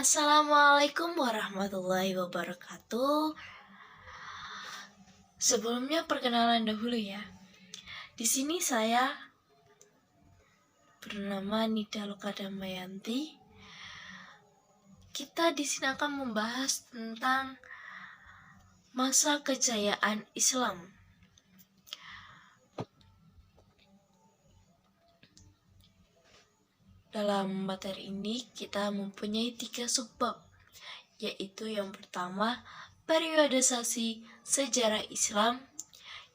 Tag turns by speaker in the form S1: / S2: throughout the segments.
S1: Assalamualaikum warahmatullahi wabarakatuh. Sebelumnya perkenalan dahulu ya. Di sini saya bernama Nida Loka Damayanti. Kita di sini akan membahas tentang masa kejayaan Islam. Dalam materi ini kita mempunyai 3 subbab, yaitu yang pertama, periodisasi sejarah Islam,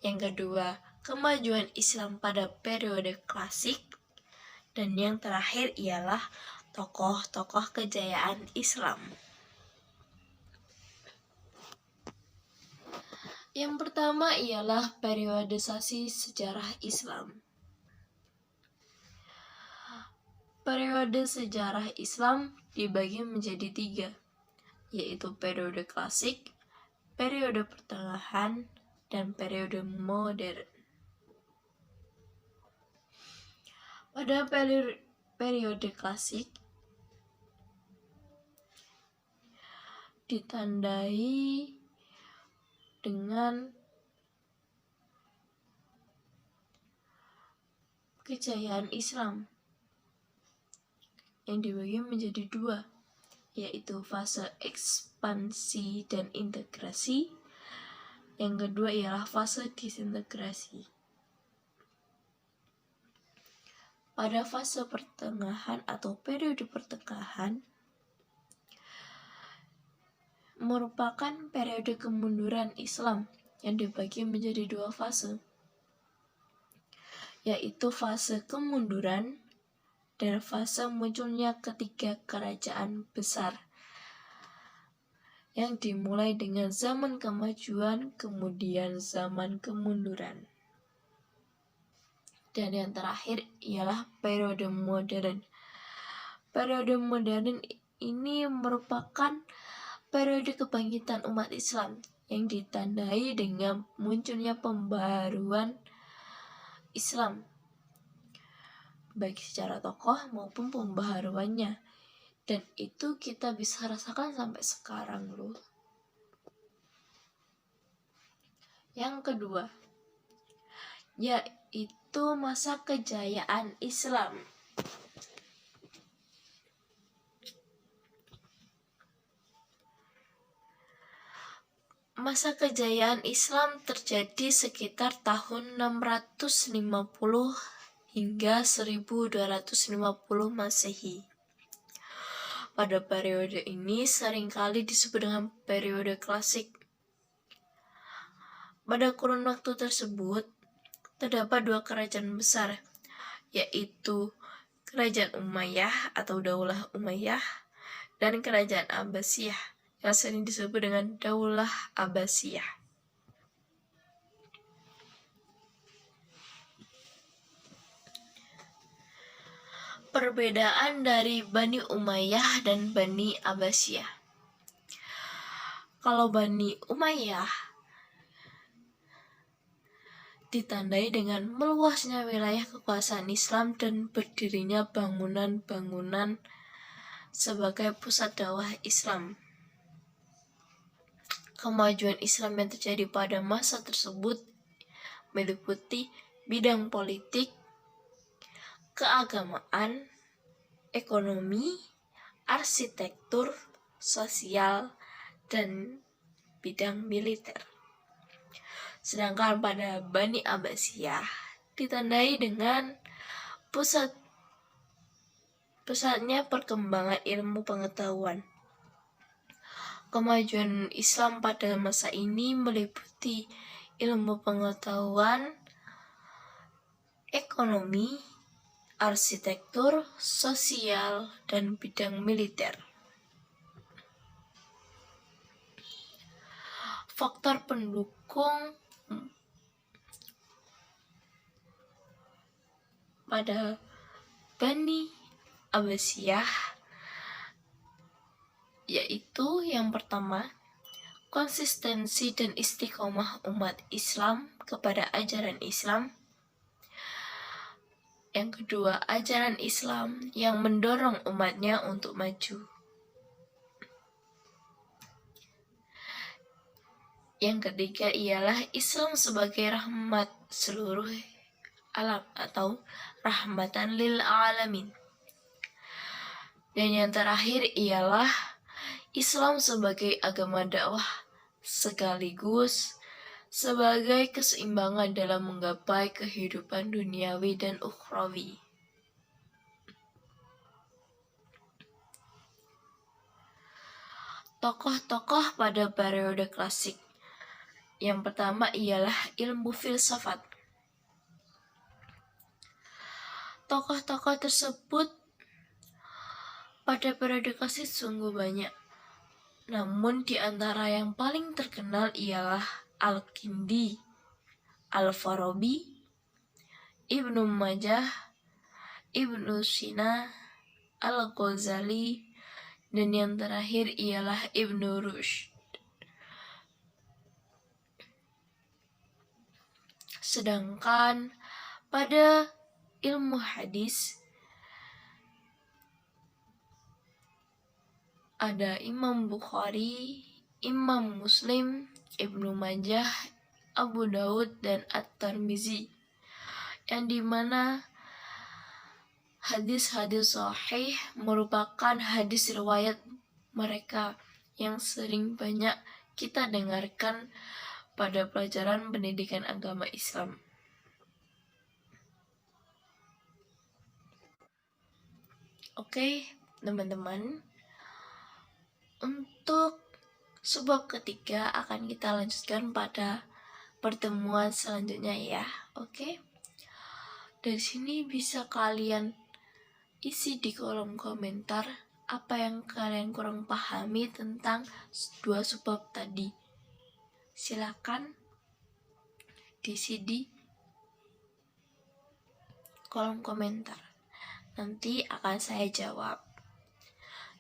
S1: yang kedua, kemajuan Islam pada periode klasik, dan yang terakhir ialah tokoh-tokoh kejayaan Islam. Yang pertama ialah periodisasi sejarah Islam. Periode sejarah Islam dibagi menjadi 3, yaitu periode klasik, periode pertengahan, dan periode modern. Pada periode klasik ditandai dengan kejayaan Islam yang dibagi menjadi 2, yaitu fase ekspansi dan integrasi. Yang kedua ialah fase disintegrasi. Pada fase pertengahan atau periode pertengahan merupakan periode kemunduran Islam yang dibagi menjadi 2 fase, yaitu fase kemunduran dan fase munculnya ketiga kerajaan besar yang dimulai dengan zaman kemajuan kemudian zaman kemunduran. Dan yang terakhir ialah periode modern. Periode modern ini merupakan periode kebangkitan umat Islam yang ditandai dengan munculnya pembaharuan Islam, baik secara tokoh maupun pembaharuannya. Dan itu kita bisa rasakan sampai sekarang loh. Yang kedua, yaitu masa kejayaan Islam. Masa kejayaan Islam terjadi sekitar tahun 650 hingga 1250 Masehi. Pada periode ini seringkali disebut dengan periode klasik. Pada kurun waktu tersebut terdapat 2 kerajaan besar, yaitu Kerajaan Umayyah atau Daulah Umayyah dan Kerajaan Abbasiyah yang sering disebut dengan Daulah Abbasiyah. Perbedaan dari Bani Umayyah dan Bani Abbasiyah. Kalau Bani Umayyah ditandai dengan meluasnya wilayah kekuasaan Islam dan berdirinya bangunan-bangunan sebagai pusat dakwah Islam. Kemajuan Islam yang terjadi pada masa tersebut meliputi bidang politik, keagamaan, ekonomi, arsitektur, sosial, dan bidang militer. Sedangkan pada Bani Abbasiyah ditandai dengan pusatnya perkembangan ilmu pengetahuan. Kemajuan Islam pada masa ini meliputi ilmu pengetahuan, ekonomi, arsitektur, sosial, dan bidang militer. Faktor pendukung pada Bani Abbasiyah yaitu yang pertama, konsistensi dan istiqomah umat Islam kepada ajaran Islam. Yang kedua, ajaran Islam yang mendorong umatnya untuk maju. Yang ketiga ialah Islam sebagai rahmat seluruh alam atau rahmatan lil alamin. Dan yang terakhir ialah Islam sebagai agama dakwah sekaligus sebagai keseimbangan dalam menggapai kehidupan duniawi dan ukhrawi. Tokoh-tokoh pada periode klasik. Yang pertama ialah ilmu filsafat. Tokoh-tokoh tersebut pada periode klasik sungguh banyak. Namun di antara yang paling terkenal ialah Al-Kindi, Al-Farabi, Ibnu Majah, Ibnu Sina, Al-Ghazali, dan yang terakhir ialah Ibnu Rushd. Sedangkan pada ilmu hadis ada Imam Bukhari, Imam Muslim, Ibnu Majah, Abu Daud, dan At-Tirmizi, yang dimana hadis-hadis sahih merupakan hadis riwayat mereka yang sering banyak kita dengarkan pada pelajaran pendidikan agama Islam. Oke, teman-teman. Untuk subbab ketiga akan kita lanjutkan pada pertemuan selanjutnya ya. Oke. Dari sini bisa kalian isi di kolom komentar apa yang kalian kurang pahami tentang dua subbab tadi. Silakan diisi di kolom komentar. Nanti akan saya jawab.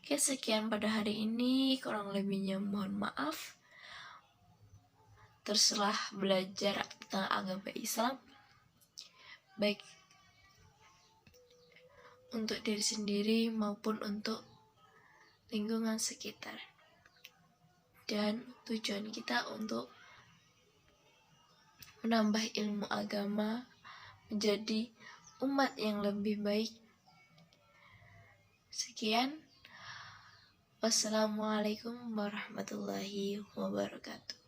S1: Oke, sekian pada hari ini, kurang lebihnya mohon maaf. Terserah belajar tentang agama Islam, baik untuk diri sendiri maupun untuk lingkungan sekitar. Dan tujuan kita untuk menambah ilmu agama, menjadi umat yang lebih baik. Sekian. Wassalamualaikum warahmatullahi wabarakatuh.